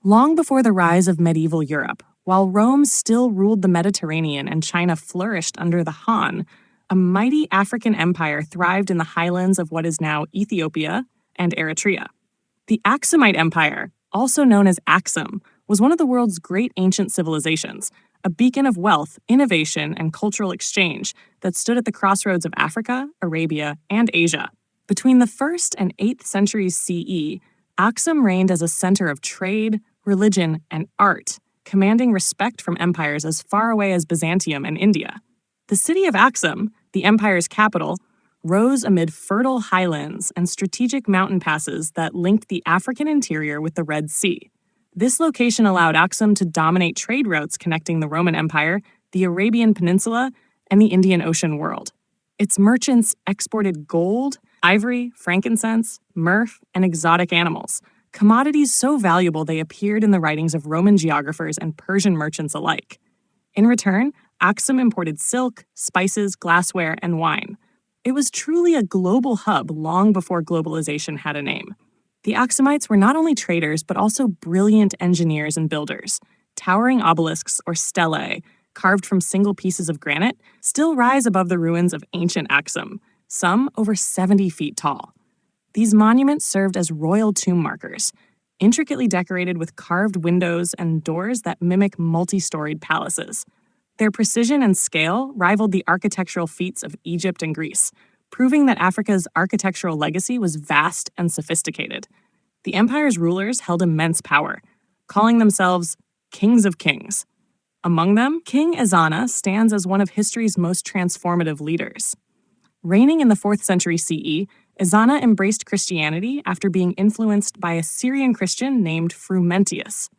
Long before the rise of medieval Europe, while Rome still ruled the Mediterranean and China flourished under the Han, a mighty African empire thrived in the highlands of what is now Ethiopia and Eritrea. The Aksumite Empire, also known as Aksum, was one of the world's great ancient civilizations, a beacon of wealth, innovation, and cultural exchange that stood at the crossroads of Africa, Arabia, and Asia. Between the 1st and 8th centuries CE, Aksum reigned as a center of trade, religion, and art, commanding respect from empires as far away as Byzantium and India. The city of Aksum, the empire's capital, rose amid fertile highlands and strategic mountain passes that linked the African interior with the Red Sea. This location allowed Aksum to dominate trade routes connecting the Roman Empire, the Arabian Peninsula, and the Indian Ocean world. Its merchants exported gold, ivory, frankincense, myrrh, and exotic animals, commodities so valuable they appeared in the writings of Roman geographers and Persian merchants alike. In return, Aksum imported silk, spices, glassware, and wine. It was truly a global hub long before globalization had a name. The Aksumites were not only traders, but also brilliant engineers and builders. Towering obelisks, or stelae, carved from single pieces of granite, still rise above the ruins of ancient Aksum, some over 70 feet tall. These monuments served as royal tomb markers, intricately decorated with carved windows and doors that mimic multi-storied palaces. Their precision and scale rivaled the architectural feats of Egypt and Greece, proving that Africa's architectural legacy was vast and sophisticated. The empire's rulers held immense power, calling themselves kings of kings. Among them, King Ezana stands as one of history's most transformative leaders. Reigning in the 4th century CE, Ezana embraced Christianity after being influenced by a Syrian Christian named Frumentius.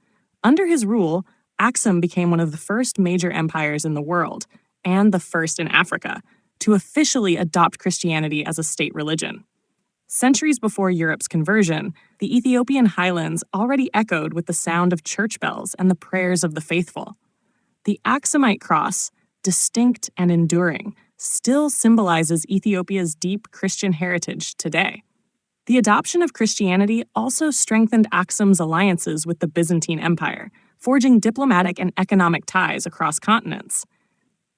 Under his rule, Aksum became one of the first major empires in the world, and the first in Africa, to officially adopt Christianity as a state religion. Centuries before Europe's conversion, the Ethiopian highlands already echoed with the sound of church bells and the prayers of the faithful. The Aksumite cross, distinct and enduring, still symbolizes Ethiopia's deep Christian heritage today. The adoption of Christianity also strengthened Aksum's alliances with the Byzantine Empire, forging diplomatic and economic ties across continents.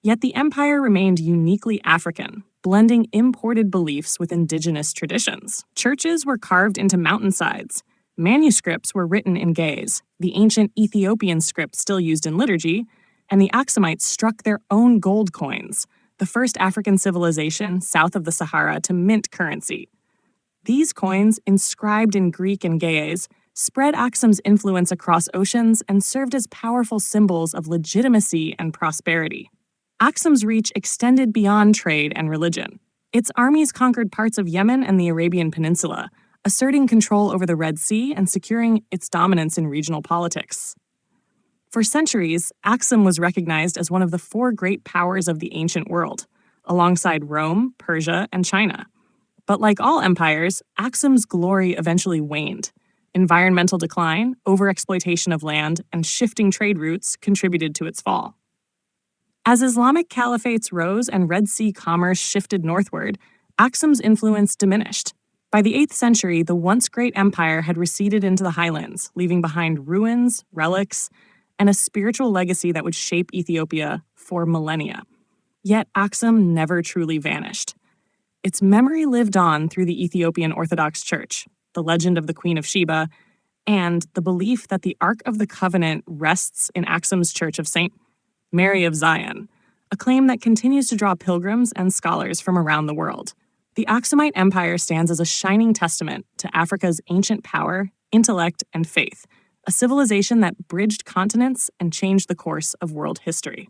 Yet the empire remained uniquely African, blending imported beliefs with indigenous traditions. Churches were carved into mountainsides. Manuscripts were written in Ge'ez, the ancient Ethiopian script still used in liturgy, and the Aksumites struck their own gold coins, the first African civilization south of the Sahara to mint currency. These coins, inscribed in Greek and Ge'ez, spread Aksum's influence across oceans and served as powerful symbols of legitimacy and prosperity. Aksum's reach extended beyond trade and religion. Its armies conquered parts of Yemen and the Arabian Peninsula, asserting control over the Red Sea and securing its dominance in regional politics. For centuries, Aksum was recognized as one of the 4 great powers of the ancient world, alongside Rome, Persia, and China. But like all empires, Aksum's glory eventually waned. Environmental decline, overexploitation of land, and shifting trade routes contributed to its fall. As Islamic caliphates rose and Red Sea commerce shifted northward, Aksum's influence diminished. By the 8th century, the once great empire had receded into the highlands, leaving behind ruins, relics, and a spiritual legacy that would shape Ethiopia for millennia. Yet Aksum never truly vanished. Its memory lived on through the Ethiopian Orthodox Church, the legend of the Queen of Sheba, and the belief that the Ark of the Covenant rests in Aksum's Church of St. Mary of Zion, a claim that continues to draw pilgrims and scholars from around the world. The Aksumite Empire stands as a shining testament to Africa's ancient power, intellect, and faith, a civilization that bridged continents and changed the course of world history.